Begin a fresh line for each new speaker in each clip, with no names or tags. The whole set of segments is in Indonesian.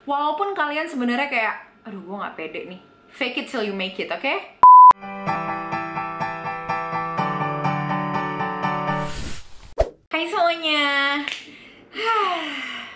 Walaupun kalian sebenarnya kayak, aduh gue nggak pede nih. Fake it till you make it, oke? Hai semuanya.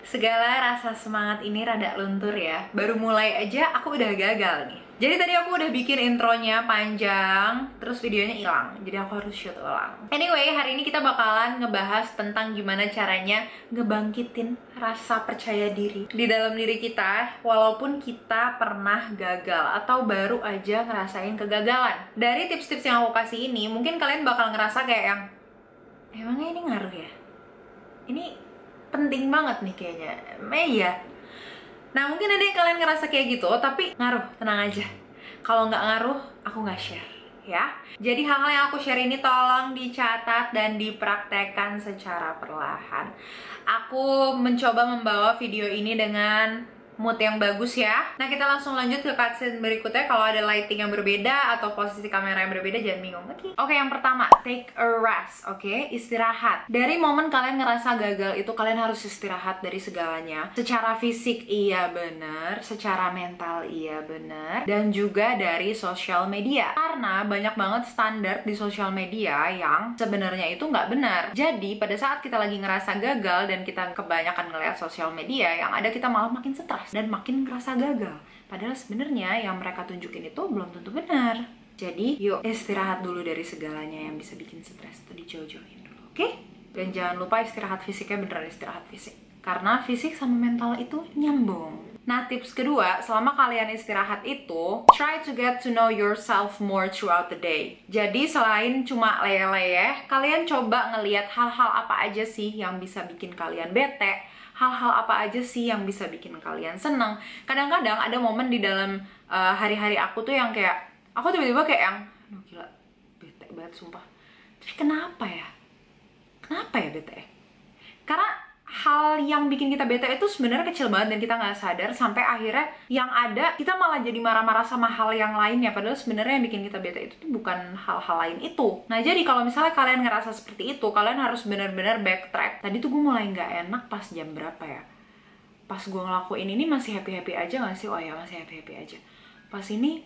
Segala rasa semangat ini rada luntur ya. Baru mulai aja aku udah gagal nih. Jadi tadi aku udah bikin intronya panjang, terus videonya hilang. Jadi aku harus shoot ulang. Anyway, hari ini kita bakalan ngebahas tentang gimana caranya ngebangkitin rasa percaya diri di dalam diri kita, walaupun kita pernah gagal atau baru aja ngerasain kegagalan. Dari tips-tips yang aku kasih ini, mungkin kalian bakal ngerasa kayak yang, emangnya ini ngaruh ya? Ini penting banget nih kayaknya. Iya. Nah mungkin ada yang kalian ngerasa kayak gitu, tapi ngaruh, tenang aja. Kalau nggak ngaruh, aku nggak share ya. Jadi hal-hal yang aku share ini tolong dicatat dan dipraktekkan secara perlahan. Aku mencoba membawa video ini dengan mood yang bagus ya. Nah kita langsung lanjut ke cutscene berikutnya. Kalau ada lighting yang berbeda atau posisi kamera yang berbeda, jangan bingung. Oke, yang pertama, take a rest. Oke, istirahat. Dari momen kalian ngerasa gagal itu, kalian harus istirahat dari segalanya. Secara fisik iya bener, secara mental iya bener, dan juga dari sosial media. Karena banyak banget standar di sosial media yang sebenarnya itu nggak benar. Jadi pada saat kita lagi ngerasa gagal dan kita kebanyakan ngeliat sosial media, yang ada kita malah makin stres dan makin ngerasa gagal. Padahal sebenarnya yang mereka tunjukin itu belum tentu benar. Jadi yuk istirahat dulu dari segalanya yang bisa bikin stres. Itu dijauh-jauhin dulu, oke? Dan jangan lupa istirahat fisiknya beneran istirahat fisik. Karena fisik sama mental itu nyambung. Nah tips kedua, selama kalian istirahat itu, try to get to know yourself more throughout the day. Jadi selain cuma leyeh-leyeh, kalian coba ngelihat hal-hal apa aja sih yang bisa bikin kalian bete, hal-hal apa aja sih yang bisa bikin kalian seneng. Kadang-kadang ada momen di dalam hari-hari aku tuh yang kayak, aku tiba-tiba kayak yang, aduh gila, bete banget sumpah. Tapi kenapa ya? Kenapa ya bete? Karena hal yang bikin kita bete itu sebenarnya kecil banget dan kita nggak sadar, sampai akhirnya yang ada kita malah jadi marah-marah sama hal yang lainnya, padahal sebenarnya yang bikin kita bete itu tuh bukan hal-hal lain itu. Nah jadi kalau misalnya kalian ngerasa seperti itu, kalian harus benar-benar backtrack. Tadi tuh gue mulai nggak enak pas jam berapa ya? Pas gue ngelakuin ini masih happy-happy aja nggak sih? Oh ya masih happy-happy aja. Pas ini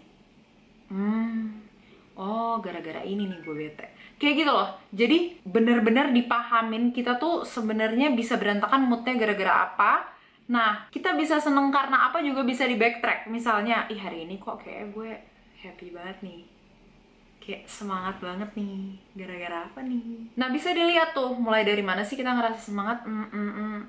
oh gara-gara ini nih gue bete. Kayak gitu loh. Jadi bener-bener dipahamin kita tuh sebenarnya bisa berantakan moodnya gara-gara apa. Nah kita bisa seneng karena apa juga bisa di backtrack. Misalnya, ih hari ini kok kayak gue happy banget nih, kayak semangat banget nih, gara-gara apa nih. Nah bisa dilihat tuh mulai dari mana sih kita ngerasa semangat.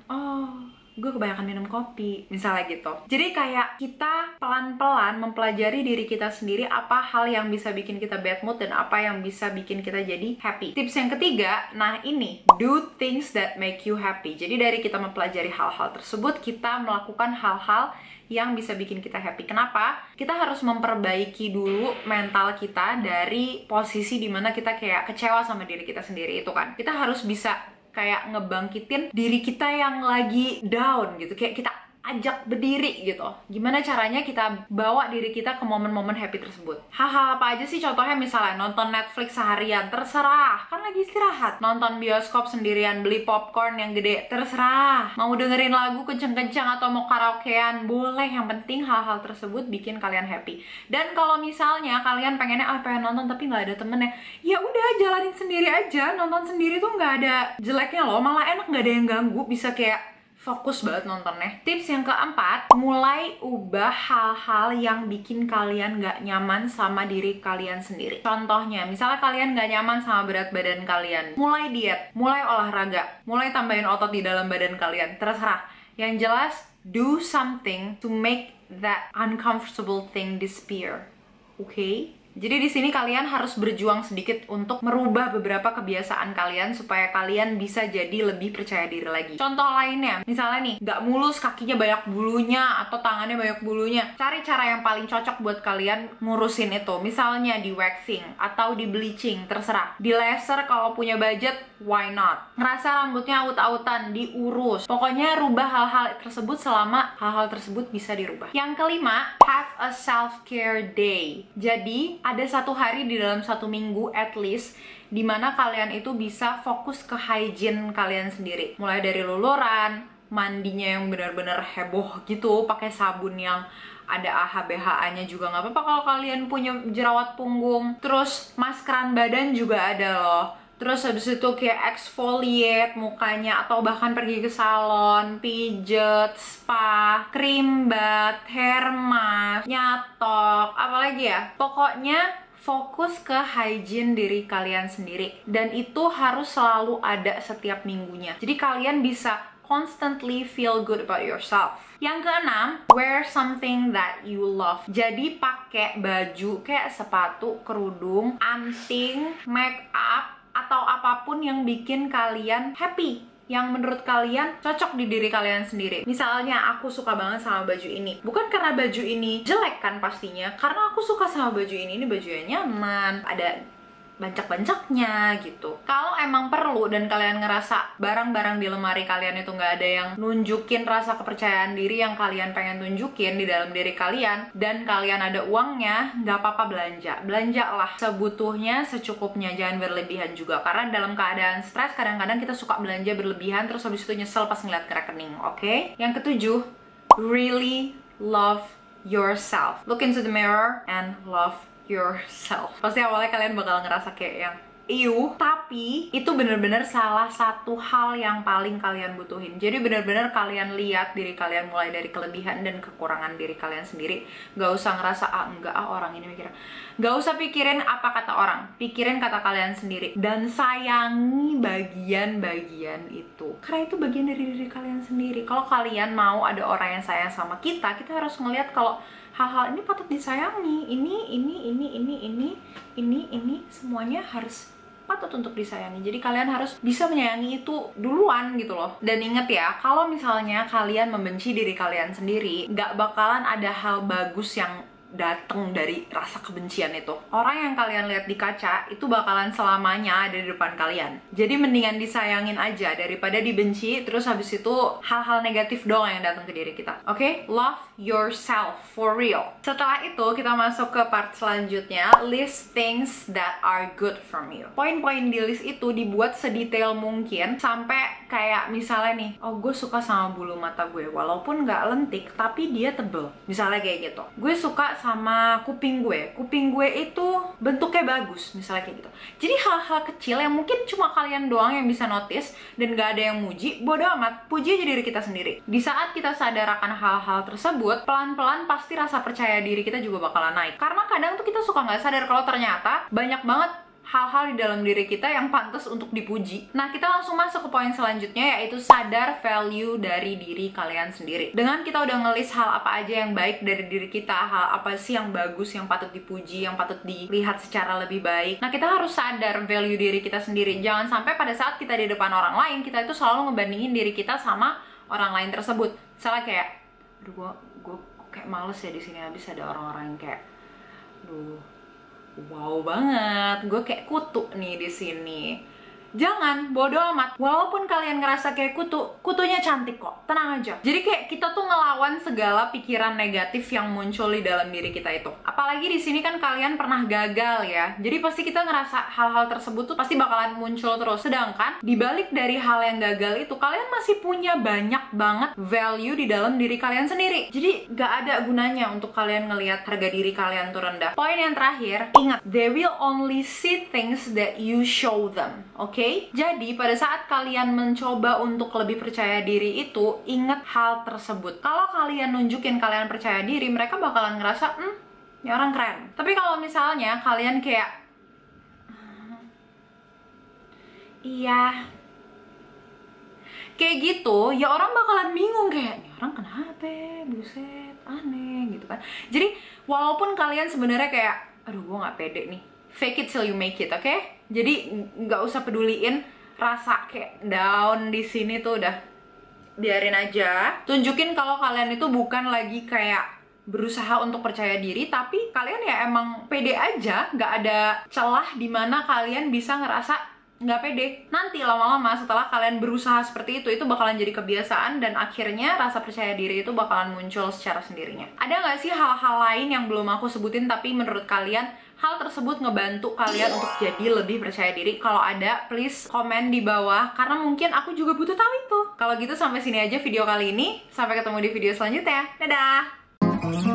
Oh gue kebanyakan minum kopi, misalnya gitu. Jadi kayak kita pelan-pelan mempelajari diri kita sendiri, apa hal yang bisa bikin kita bad mood dan apa yang bisa bikin kita jadi happy. Tips yang ketiga, nah ini, do things that make you happy. Jadi dari kita mempelajari hal-hal tersebut, kita melakukan hal-hal yang bisa bikin kita happy. Kenapa? Kita harus memperbaiki dulu mental kita dari posisi dimana kita kayak kecewa sama diri kita sendiri itu kan. Kita harus bisa kayak ngebangkitin diri kita yang lagi down gitu, kayak kita ajak berdiri gitu. Gimana caranya kita bawa diri kita ke momen-momen happy tersebut? Hal-hal apa aja sih? Contohnya misalnya nonton Netflix seharian, terserah, kan lagi istirahat. Nonton bioskop sendirian, beli popcorn yang gede, terserah. Mau dengerin lagu kenceng-kenceng atau mau karaokean, boleh. Yang penting hal-hal tersebut bikin kalian happy. Dan kalau misalnya kalian pengennya pengen nonton tapi nggak ada temennya, ya udah jalanin sendiri aja. Nonton sendiri tuh nggak ada jeleknya loh, malah enak, nggak ada yang ganggu, bisa kayak fokus banget nontonnya. Tips yang keempat, mulai ubah hal-hal yang bikin kalian gak nyaman sama diri kalian sendiri. Contohnya, misalnya kalian gak nyaman sama berat badan kalian, mulai diet, mulai olahraga, mulai tambahin otot di dalam badan kalian, terserah. Yang jelas, do something to make that uncomfortable thing disappear. Oke? Jadi di sini kalian harus berjuang sedikit untuk merubah beberapa kebiasaan kalian supaya kalian bisa jadi lebih percaya diri lagi. Contoh lainnya, misalnya nih, nggak mulus, kakinya banyak bulunya atau tangannya banyak bulunya. Cari cara yang paling cocok buat kalian ngurusin itu. Misalnya di waxing atau di bleaching, terserah. Di laser kalau punya budget, why not? Ngerasa rambutnya aut-autan, diurus. Pokoknya rubah hal-hal tersebut selama hal-hal tersebut bisa dirubah. Yang kelima, have a self-care day. Jadi ada satu hari di dalam satu minggu at least dimana kalian itu bisa fokus ke hygiene kalian sendiri. Mulai dari luluran, mandinya yang benar-benar heboh gitu, pakai sabun yang ada AHA-BHA-nya juga nggak apa-apa kalau kalian punya jerawat punggung. Terus maskeran badan juga ada loh. Terus habis itu kayak exfoliate mukanya, atau bahkan pergi ke salon, pijet, spa, krim bath, hair mask, nyatok, apalagi ya. Pokoknya fokus ke hygiene diri kalian sendiri. Dan itu harus selalu ada setiap minggunya. Jadi kalian bisa constantly feel good about yourself. Yang keenam, wear something that you love. Jadi pakai baju kayak sepatu, kerudung, anting, make up, atau apapun yang bikin kalian happy, yang menurut kalian cocok di diri kalian sendiri. Misalnya aku suka banget sama baju ini, bukan karena baju ini jelek kan pastinya, karena aku suka sama baju ini bajunya nyaman, ada bancak-bancaknya gitu. Kalau emang perlu dan kalian ngerasa barang-barang di lemari kalian itu nggak ada yang nunjukin rasa kepercayaan diri yang kalian pengen tunjukin di dalam diri kalian, dan kalian ada uangnya, nggak apa-apa belanjalah sebutuhnya, secukupnya, jangan berlebihan juga, karena dalam keadaan stres kadang-kadang kita suka belanja berlebihan terus habis itu nyesel pas ngeliat ke rekening. Oke? Yang ketujuh, really love yourself. Look into the mirror and love yourself. Pasti awalnya kalian bakal ngerasa kayak yang tapi itu bener-bener salah satu hal yang paling kalian butuhin. Jadi bener-bener kalian lihat diri kalian mulai dari kelebihan dan kekurangan diri kalian sendiri. Gak usah ngerasa orang ini mikir. Gak usah pikirin apa kata orang, pikirin kata kalian sendiri. Dan sayangi bagian-bagian itu, karena itu bagian dari diri kalian sendiri. Kalau kalian mau ada orang yang sayang sama kita harus ngelihat kalau hal-hal ini patut disayangi. Ini semuanya harus patut untuk disayangi. Jadi kalian harus bisa menyayangi itu duluan gitu loh. Dan inget ya, kalau misalnya kalian membenci diri kalian sendiri, gak bakalan ada hal bagus yang datang dari rasa kebencian itu. Orang yang kalian lihat di kaca itu bakalan selamanya ada di depan kalian. Jadi mendingan disayangin aja daripada dibenci terus habis itu hal-hal negatif doang yang datang ke diri kita. Oke? Love yourself for real. Setelah itu kita masuk ke part selanjutnya, list things that are good from you. Poin-poin di list itu dibuat sedetail mungkin, sampai kayak misalnya nih, gue suka sama bulu mata gue walaupun nggak lentik tapi dia tebel, misalnya kayak gitu. Gue suka sama kuping gue itu bentuknya bagus, misalnya kayak gitu. Jadi hal-hal kecil yang mungkin cuma kalian doang yang bisa notice dan gak ada yang muji, bodo amat, puji aja diri kita sendiri. Di saat kita sadar akan hal-hal tersebut, pelan-pelan pasti rasa percaya diri kita juga bakalan naik. Karena kadang tuh kita suka nggak sadar kalau ternyata banyak banget hal-hal di dalam diri kita yang pantas untuk dipuji. Nah, kita langsung masuk ke poin selanjutnya, yaitu sadar value dari diri kalian sendiri. Dengan kita udah ngelis hal apa aja yang baik dari diri kita, hal apa sih yang bagus, yang patut dipuji, yang patut dilihat secara lebih baik. Nah, kita harus sadar value diri kita sendiri. Jangan sampai pada saat kita di depan orang lain, kita itu selalu ngebandingin diri kita sama orang lain tersebut. Misalnya kayak, aduh gue kayak males ya di sini, habis ada orang-orang yang kayak, wow banget, gue kayak kutu nih di sini. Jangan, bodo amat. Walaupun kalian ngerasa kayak kutunya cantik kok, tenang aja. Jadi kayak kita tuh ngelawan segala pikiran negatif yang muncul di dalam diri kita itu. Apalagi di sini kan kalian pernah gagal ya. Jadi pasti kita ngerasa hal-hal tersebut tuh pasti bakalan muncul terus. Sedangkan dibalik dari hal yang gagal itu, kalian masih punya banyak banget value di dalam diri kalian sendiri. Jadi gak ada gunanya untuk kalian ngelihat harga diri kalian tuh rendah. Poin yang terakhir, ingat, they will only see things that you show them. Oke? Jadi pada saat kalian mencoba untuk lebih percaya diri itu, ingat hal tersebut. Kalau kalian nunjukin kalian percaya diri, mereka bakalan ngerasa, ini orang keren. Tapi kalau misalnya kalian kayak, iya, kayak gitu, ya orang bakalan bingung kayak, ini orang kenapa, buset, aneh gitu kan. Jadi walaupun kalian sebenarnya kayak, aduh gue gak pede nih, fake it till you make it, oke? Jadi nggak usah peduliin rasa kayak down di sini tuh, udah biarin aja. Tunjukin kalau kalian itu bukan lagi kayak berusaha untuk percaya diri, tapi kalian ya emang pede aja, nggak ada celah dimana kalian bisa ngerasa nggak pede. Nanti lama-lama setelah kalian berusaha seperti itu bakalan jadi kebiasaan dan akhirnya rasa percaya diri itu bakalan muncul secara sendirinya. Ada nggak sih hal-hal lain yang belum aku sebutin tapi menurut kalian hal tersebut ngebantu kalian untuk jadi lebih percaya diri? Kalau ada, please komen di bawah karena mungkin aku juga butuh tahu itu. Kalau gitu sampai sini aja video kali ini. Sampai ketemu di video selanjutnya. Dadah!